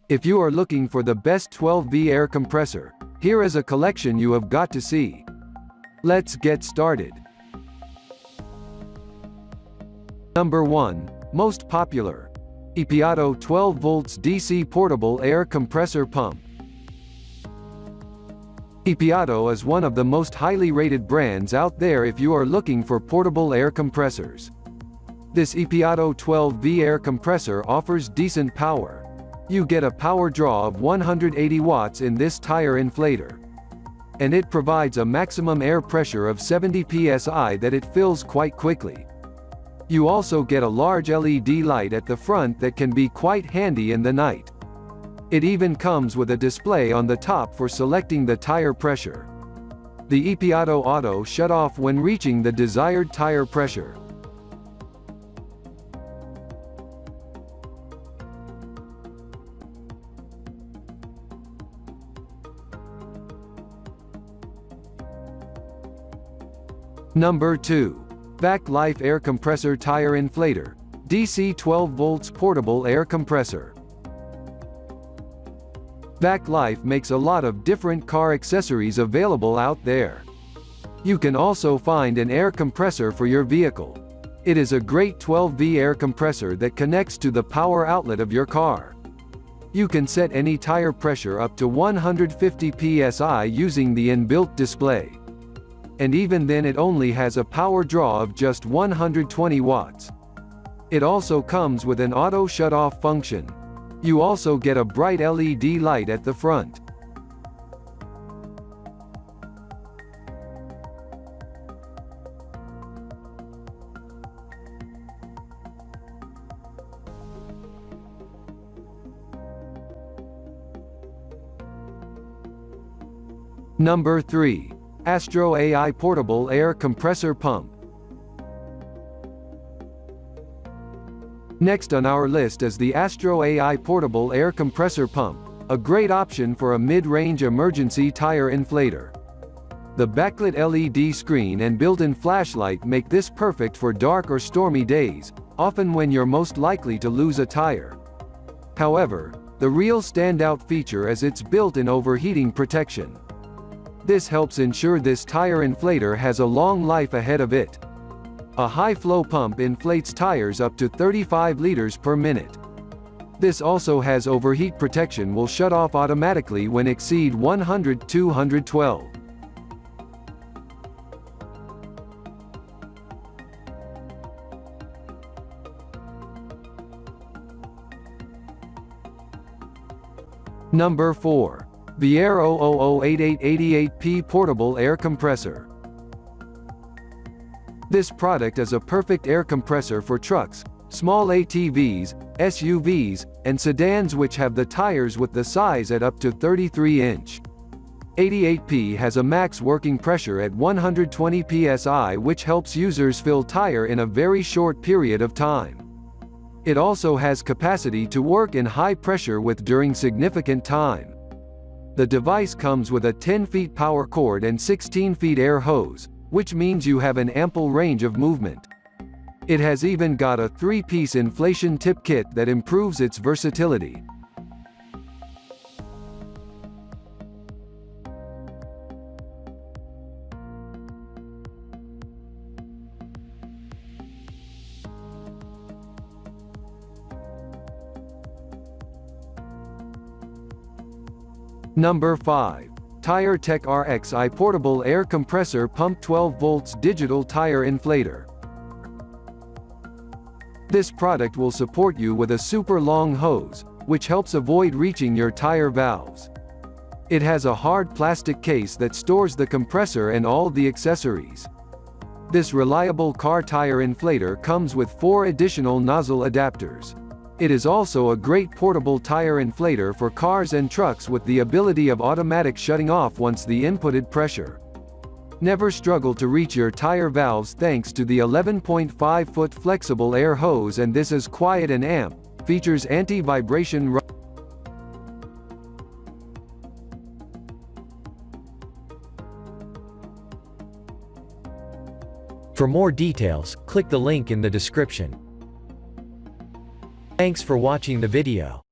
If you are looking for the best 12V air compressor, here is a collection you have got to see. Let's get started. Number 1. Most popular. EPAuto 12 volts DC portable air compressor pump. EPAuto is one of the most highly rated brands out there if you are looking for portable air compressors. This EPAuto 12V air compressor offers decent power. You get a power draw of 180 watts in this tire inflator. And it provides a maximum air pressure of 70 psi that it fills quite quickly. You also get a large LED light at the front that can be quite handy in the night. It even comes with a display on the top for selecting the tire pressure. The EPAuto auto shut off when reaching the desired tire pressure. Number 2. VacLife Air Compressor Tire Inflator, DC 12 volts portable air compressor. VacLife makes a lot of different car accessories available out there. You can also find an air compressor for your vehicle. It is a great 12V air compressor that connects to the power outlet of your car. You can set any tire pressure up to 150 psi using the inbuilt display. And even then it only has a power draw of just 120 watts. It also comes with an auto shut-off function. You also get a bright LED light at the front. Number 3. AstroAI Portable Air Compressor Pump. Next on our list is the AstroAI Portable Air Compressor Pump, a great option for a mid-range emergency tire inflator. The backlit LED screen and built-in flashlight make this perfect for dark or stormy days, often when you're most likely to lose a tire. However, the real standout feature is its built-in overheating protection. This helps ensure this tire inflator has a long life ahead of it. A high-flow pump inflates tires up to 35 liters per minute. This also has overheat protection, will shut off automatically when exceed 100-212. Number 4. Viair 0008888P Portable Air Compressor. This product is a perfect air compressor for trucks, small ATVs, SUVs, and sedans which have the tires with the size at up to 33-inch. 88P has a max working pressure at 120 psi which helps users fill tire in a very short period of time. It also has capacity to work in high pressure with during significant time. The device comes with a 10 feet power cord and 16 feet air hose, which means you have an ample range of movement. It has even got a 3-piece inflation tip kit that improves its versatility. Number 5. TireTech Rxi Portable Air Compressor Pump 12 volts Digital Tire Inflator. This product will support you with a super long hose, which helps avoid reaching your tire valves. It has a hard plastic case that stores the compressor and all the accessories. This reliable car tire inflator comes with 4 additional nozzle adapters. It is also a great portable tire inflator for cars and trucks with the ability of automatic shutting off once the inputted pressure. Never struggle to reach your tire valves thanks to the 11.5-foot flexible air hose, and this is quiet and amp, features anti-vibration. For more details, click the link in the description. Thanks for watching the video.